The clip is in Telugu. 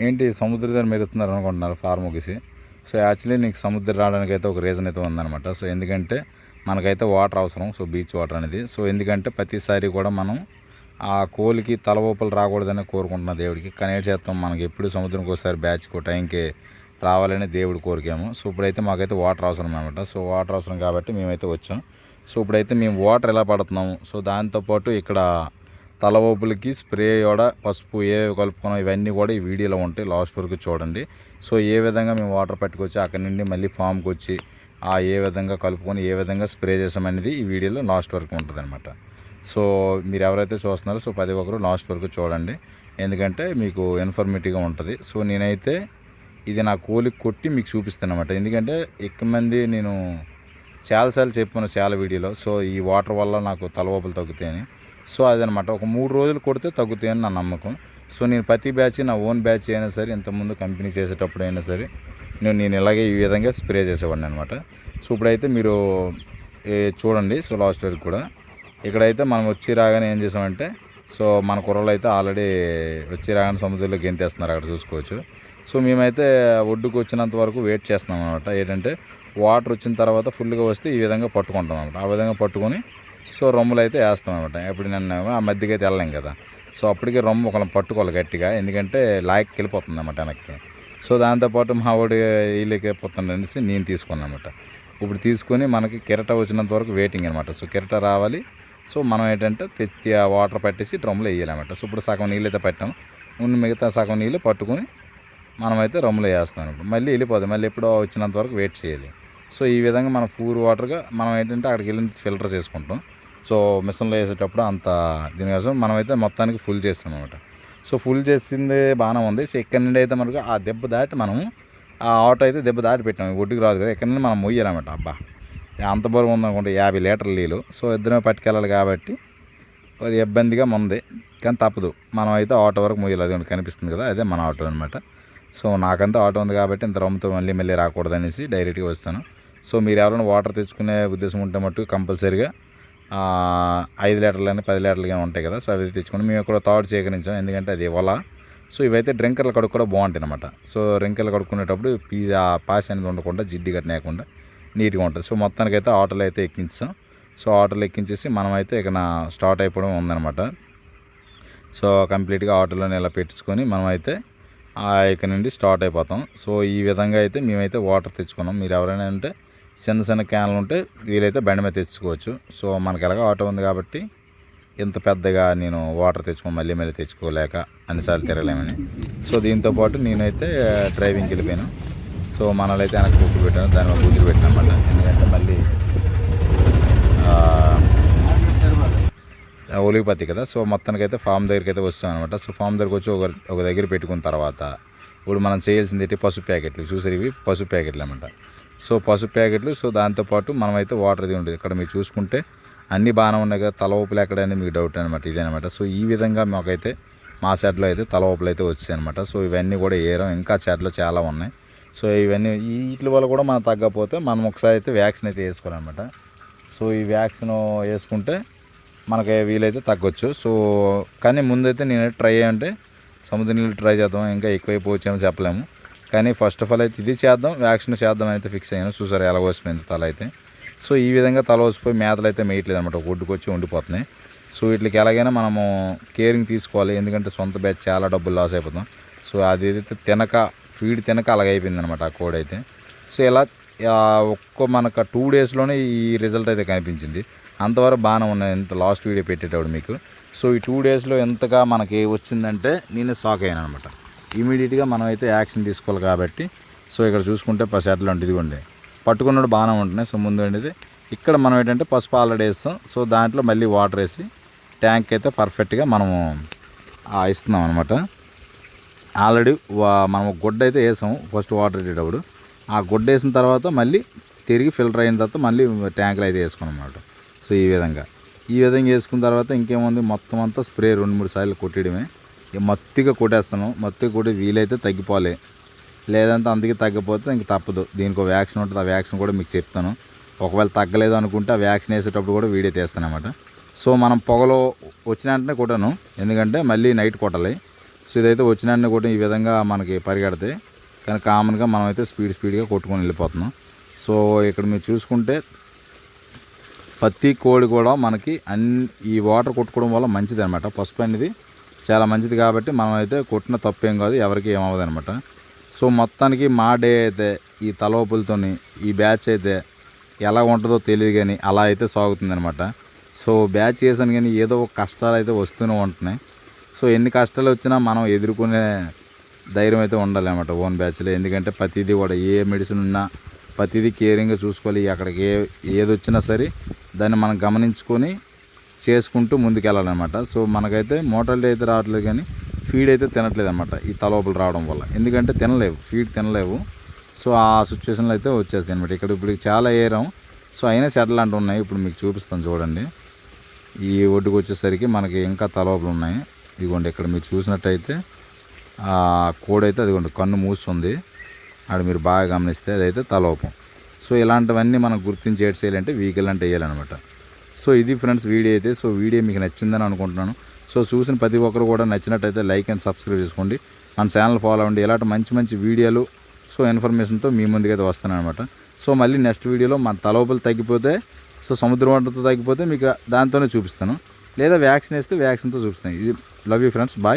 ఏంటి సముద్ర దగ్గర మెరుతున్నారు అనుకుంటున్నారు ఫార్మ్ ముగిసి. సో యాక్చువల్లీ నీకు సముద్రం రావడానికి అయితే ఒక రీజన్ అయితే ఉందన్నమాట. సో ఎందుకంటే మనకైతే వాటర్ అవసరం. సో బీచ్ వాటర్ అనేది. సో ఎందుకంటే ప్రతిసారి కూడా మనం ఆ కోలికి తల ఊపలు రాకూడదని కోరుకుంటున్న దేవుడికి. కానీ ఏం చేస్తాం, మనకి ఎప్పుడు సముద్రంకి ఒకసారి బ్యాచ్కి టైంకి రావాలని దేవుడు కోరికాము. సో ఇప్పుడైతే మాకైతే వాటర్ అవసరం అనమాట. సో వాటర్ అవసరం కాబట్టి మేమైతే వచ్చాం. సో ఇప్పుడైతే మేము వాటర్ ఎలా పడుతున్నాము, సో దాంతోపాటు ఇక్కడ తల ఊపులకి స్ప్రే కూడా పసుపు ఏ కలుపుకున్నాం ఇవన్నీ కూడా ఈ వీడియోలో ఉంటాయి. లాస్ట్ వరకు చూడండి. సో ఏ విధంగా మేము వాటర్ పట్టుకొచ్చి అక్కడి నుండి మళ్ళీ ఫామ్కి వచ్చి ఏ విధంగా కలుపుకొని ఏ విధంగా స్ప్రే చేసామనేది ఈ వీడియోలో లాస్ట్ వరకు ఉంటుంది అనమాట. సో మీరు ఎవరైతే చూస్తున్నారో సో ప్రతి ఒక్కరు లాస్ట్ వరకు చూడండి, ఎందుకంటే మీకు ఇన్ఫర్మేటివ్గా ఉంటుంది. సో నేనైతే ఇది నా కోలికి కొట్టి మీకు చూపిస్తాను అనమాట. ఎందుకంటే ఎక్కువ మంది నేను చాలాసార్లు చెప్పాను చాలా వీడియోలో, సో ఈ వాటర్ వల్ల నాకు తలవోపులు తగ్గుతాయని. సో అదనమాట, ఒక 3 రోజులు కొడితే తగ్గుతాయని నా నమ్మకం. సో నేను ప్రతి బ్యాచ్ నా ఓన్ బ్యాచ్ అయినా సరే, ఇంతకుముందు కంపెనీ చేసేటప్పుడు అయినా సరే నేను ఇలాగే ఈ విధంగా స్ప్రే చేసేవాడిని అనమాట. సో ఇప్పుడైతే మీరు చూడండి. సో లాస్ట్ వరకు కూడా ఇక్కడైతే మనం వచ్చి రాగానే ఏం చేసామంటే, సో మన కుర్రలు అయితే ఆల్రెడీ వచ్చి రాగానే సముద్రంలో గెంతేస్తున్నారు, అక్కడ చూసుకోవచ్చు. సో మేమైతే ఒడ్డుకు వచ్చినంత వరకు వెయిట్ చేస్తున్నాం అనమాట. ఏంటంటే వాటర్ వచ్చిన తర్వాత ఫుల్గా వస్తే ఈ విధంగా పట్టుకుంటాం అనమాట. ఆ విధంగా పట్టుకొని సో రొమ్ములు అయితే వేస్తాం అనమాట. ఎప్పుడు నన్ను ఆ మధ్యకి అయితే వెళ్ళలేం కదా. సో అప్పటికే రొమ్ము ఒకళ్ళని పట్టుకోవాలి గట్టిగా, ఎందుకంటే లాక్కి వెళ్ళిపోతుంది అన్నమాట వెనక్కి. సో దాంతోపాటు మా వాడు వీళ్ళకి పోతుంది అనేసి నేను తీసుకున్నాను అనమాట. ఇప్పుడు తీసుకొని మనకి కెరట వచ్చినంత వరకు వెయిటింగ్ అనమాట. సో కెరట రావాలి. సో మనం ఏంటంటే తెచ్చి ఆ వాటర్ పట్టేసి డ్రమ్లో వేయాలన్నమాట. సో ఇప్పుడు సగం నీళ్ళు అయితే పెట్టాం, మిగతా సగం నీళ్ళు పట్టుకొని మనమైతే రమ్ములో వేస్తాం. మళ్ళీ వెళ్ళిపోతుంది, మళ్ళీ ఎప్పుడో వచ్చినంత వరకు వెయిట్ చేయాలి. సో ఈ విధంగా మనం ప్యూర్ వాటర్గా మనం ఏంటంటే అక్కడికి వెళ్ళి ఫిల్టర్ చేసుకుంటాం. సో మిషన్లో వేసేటప్పుడు అంత దీనికోసం మనమైతే మొత్తానికి ఫుల్ చేస్తాం అనమాట. సో ఫుల్ చేసింది బాగానే ఉంది. సో ఇక్కడ నుండి అయితే మనకు ఆ దెబ్బ దాటి మనం ఆ ఆటో అయితే దెబ్బ దాటి పెట్టాం, ఒడ్డుకు రాదు కదా. ఇక్కడ నుండి మనం మొయ్యాలన్నమాట. అబ్బా అంత బరువు ఉందనుకుంటే 50 లీటర్ల నీళ్ళు. సో ఇద్దరమే పట్టుకెళ్ళాలి కాబట్టి అది ఇబ్బందిగా ఉంది, కానీ తప్పదు. మనం అయితే ఆటో వరకు మొయ్యాలి. అది కనిపిస్తుంది కదా, అదే మన ఆటో అనమాట. సో నాకంతా ఆటో ఉంది కాబట్టి ఇంత రొమ్ముతో మళ్ళీ రాకూడదనేసి డైరెక్ట్గా వస్తాను. సో మీరు ఎవరైనా వాటర్ తెచ్చుకునే ఉద్దేశం ఉంటే మట్టు కంపల్సరీగా 5 లీటర్లని 10 లీటర్లు కానీ ఉంటాయి కదా. సో అవి తెచ్చుకొని మేము కూడా తాడు సేకరించాం, ఎందుకంటే అది వల. సో ఇవైతే డ్రింకర్లు కడుక్కు కూడా బాగుంటాయి అనమాట. సో డ్రింకర్లు కడుక్కునేటప్పుడు పాస్ అనేది ఉండకుండా జిడ్డి కట్టనేయకుండా నీట్గా ఉంటుంది. సో మొత్తానికైతే ఆటోలో అయితే ఎక్కించాం. సో ఆటోలో ఎక్కించేసి మనమైతే ఇక స్టార్ట్ అయిపోవడం ఉందన్నమాట. సో కంప్లీట్గా ఆటోలోనే ఇలా పెట్టించుకొని మనమైతే ఇక్కడ నుండి స్టార్ట్ అయిపోతాం. సో ఈ విధంగా అయితే మేమైతే వాటర్ తెచ్చుకున్నాం. మీరు ఎవరైనా అంటే చిన్న క్యాన్లు ఉంటే వీలైతే బండి మీద తెచ్చుకోవచ్చు. సో మనకి ఎలాగో ఆటో ఉంది కాబట్టి ఇంత పెద్దగా నేను వాటర్ మళ్ళీ తెచ్చుకోలేక అన్నిసార్లు తిరగలేమని. సో దీంతోపాటు నేనైతే డ్రైవింగ్కి వెళ్ళిపోయాను. సో మనలైతే వెనక్కి బుక్కులు పెట్టాను, దాని మీద బుద్ధులు పెట్టాను అన్నమాట. ఎందుకంటే మళ్ళీ ఒలిగిపోతాయి కదా. సో మొత్తానికైతే ఫామ్ దగ్గరికి అయితే వస్తాం అనమాట. సో ఫామ్ దగ్గరికి వచ్చి ఒక దగ్గర పెట్టుకున్న తర్వాత ఇప్పుడు మనం చేయాల్సింది ఏంటి, పసుపు ప్యాకెట్లు. చూసారు, ఇవి పసుపు ప్యాకెట్లు అన్నమాట. సో పసుపు ప్యాకెట్లు. సో దాంతోపాటు మనమైతే వాటర్ అది ఉంటుంది. ఇక్కడ మీరు చూసుకుంటే అన్నీ బాగానే ఉన్నాయి కదా, తల ఊపులు ఎక్కడని మీకు డౌట్ అనమాట, ఇదేనమాట. సో ఈ విధంగా మాకైతే మా షెడ్లో అయితే తల ఊపులు అయితే వచ్చాయి అనమాట. సో ఇవన్నీ కూడా ఏరం, ఇంకా షెడ్లో చాలా ఉన్నాయి. సో ఇవన్నీ వీటి వల్ల కూడా మనం తగ్గకపోతే మనం ఒకసారి అయితే వ్యాక్సిన్ అయితే వేసుకోవాలన్నమాట. సో ఈ వ్యాక్సిన్ వేసుకుంటే మనకి వీలైతే తగ్గొచ్చు. సో కానీ ముందైతే నేను ట్రై అంటే సముద్ర నీళ్ళు ట్రై చేద్దాం, ఇంకా ఎక్కువైపోవచ్చేమో చెప్పలేము. కానీ ఫస్ట్ ఆఫ్ ఆల్ అయితే ఇది చేద్దాం, వ్యాక్సిన్ చేద్దాం అయితే ఫిక్స్ అయ్యాను. చూసారు ఎలా వసిపోయింది తల అయితే. సో ఈ విధంగా తల వసిపోయి మేతలు అయితే మేయట్లేదు అనమాట, ఒడ్డుకు వచ్చి ఉండిపోతున్నాయి. సో వీటికి ఎలాగైనా మనము కేరింగ్ తీసుకోవాలి, ఎందుకంటే సొంత బ్యాచ్ చాలా డబ్బులు లాస్ అయిపోతాం. సో అది ఏదైతే ఫీడ్ తినక అలాగైపోయింది అనమాట ఆ కోడ్ అయితే. సో ఇలా మనకు 2 డేస్లోనే ఈ రిజల్ట్ అయితే కనిపించింది. అంతవరకు బాగానే ఉన్నాయి ఇంత లాస్ట్ వీడియో పెట్టేటప్పుడు మీకు. సో ఈ 2 డేస్లో ఎంతగా మనకి వచ్చిందంటే నేనే షాక్ అయ్యాను అనమాట. ఇమీడియట్గా మనం అయితే యాక్షన్ తీసుకోవాలి కాబట్టి. సో ఇక్కడ చూసుకుంటే షెడ్లో ఉంటుంది, ఇదిగోండి పట్టుకున్నాడు బాగానే ఉంటున్నాయి. సో ముందు అనేది ఇక్కడ మనం ఏంటంటే పసుపు ఆల్రెడీ వేస్తాం. సో దాంట్లో మళ్ళీ వాటర్ వేసి ట్యాంక్ అయితే పర్ఫెక్ట్గా మనము ఇస్తున్నాం అనమాట. ఆల్రెడీ మనం గుడ్డ అయితే వేసాము ఫస్ట్ వాటర్ వేసేటప్పుడు. ఆ గుడ్డ వేసిన తర్వాత మళ్ళీ తిరిగి ఫిల్టర్ అయిన తర్వాత మళ్ళీ ట్యాంకులు అయితే వేసుకున్నాం అన్నమాట. సో ఈ విధంగా వేసుకున్న తర్వాత ఇంకేముంది, మొత్తం అంతా స్ప్రే 2-3 సార్లు కొట్టడమే. మత్తిగా కొట్టేస్తాను, మత్తిగా కొట్టి వీలైతే తగ్గిపోవాలి, లేదంటే అందుకే తగ్గపోతే ఇంక తప్పదు. దీనికి ఒక వ్యాక్సిన్ ఉంటుంది, ఆ వ్యాక్సిన్ కూడా మీకు చెప్తాను. ఒకవేళ తగ్గలేదు అనుకుంటే ఆ వ్యాక్సిన్ వేసేటప్పుడు కూడా వీడియో తీస్తాను అన్నమాట. సో మనం పొగలో వచ్చిన వెంటనే కొట్టాను, ఎందుకంటే మళ్ళీ నైట్ కొట్టాలి. సో ఇదైతే వచ్చిన కూడా ఈ విధంగా మనకి పరిగెడతాయి, కానీ కామన్గా మనం అయితే స్పీడ్గా కొట్టుకొని వెళ్ళిపోతున్నాం. సో ఇక్కడ మీరు చూసుకుంటే ప్రతి కోడి కూడా మనకి ఈ వాటర్ కొట్టుకోవడం వల్ల మంచిది అనమాట. పసుపు అనేది చాలా మంచిది కాబట్టి మనం అయితే కొట్టిన తప్పేం కాదు, ఎవరికి ఏమవ్వదు అనమాట. సో మొత్తానికి మా డే అయితే ఈ తలోపులతోని ఈ బ్యాచ్ అయితే ఎలా ఉంటుందో తెలియదు, కానీ అలా అయితే సాగుతుంది అనమాట. సో బ్యాచ్ చేశాను కానీ ఏదో ఒక కష్టాలు అయితే వస్తూనే ఉంటున్నాయి. సో ఎన్ని కష్టాలు వచ్చినా మనం ఎదుర్కొనే ధైర్యం అయితే ఉండాలి అనమాట ఓన్ బ్యాచ్లో. ఎందుకంటే ప్రతిదీ కూడా ఏ మెడిసిన్ ఉన్నా ప్రతిదీ కేరింగ్గా చూసుకోవాలి. అక్కడికి ఏది వచ్చినా సరే దాన్ని మనం గమనించుకొని చేసుకుంటూ ముందుకు వెళ్ళాలన్నమాట. సో మనకైతే మోటాలిటీ అయితే రావట్లేదు, కానీ ఫీడ్ అయితే తినట్లేదు అనమాట ఈ తలోపులు రావడం వల్ల. ఎందుకంటే ఫీడ్ తినలేవు. సో ఆ సిచ్యువేషన్లో అయితే వచ్చేస్తాయి అనమాట. ఇప్పుడు చాలా ఏరాం. సో అయినా సెటిల్ అంటూ ఉన్నాయి. ఇప్పుడు మీకు చూపిస్తాను చూడండి. ఈ ఒడ్డుకు వచ్చేసరికి మనకి ఇంకా తలోపులు ఉన్నాయి. ఇదిగోండి ఇక్కడ మీరు చూసినట్టయితే ఆ కోడైతే అదిగోండి కన్ను మూస్తుంది, ఆడ మీరు బాగా గమనిస్తే అదైతే తలోపం. సో ఇలాంటివన్నీ మనం గుర్తించి ఏడ్ చేయాలంటే వెహికల్ అంటే వేయాలన్నమాట. సో ఇది ఫ్రెండ్స్ వీడియో అయితే. సో వీడియో మీకు నచ్చిందని అనుకుంటున్నాను. సో చూసిన ప్రతి ఒక్కరు కూడా నచ్చినట్టయితే లైక్ అండ్ సబ్స్క్రైబ్ చేసుకోండి, మన ఛానల్ ఫాలో అవ్వండి. ఇలాంటి మంచి మంచి వీడియోలు సో ఇన్ఫర్మేషన్తో మీ ముందుకైతే వస్తాను అనమాట. సో మళ్ళీ నెక్స్ట్ వీడియోలో మన తలోపులు తగ్గిపోతే, సో సముద్ర వాటర్తో తగ్గిపోతే మీకు దాంతోనే చూపిస్తాను, లేదా వ్యాక్సిన్ వేస్తే వ్యాక్సిన్తో చూపిస్తాను. ఇది లవ్ యూ ఫ్రెండ్స్, బాయ్.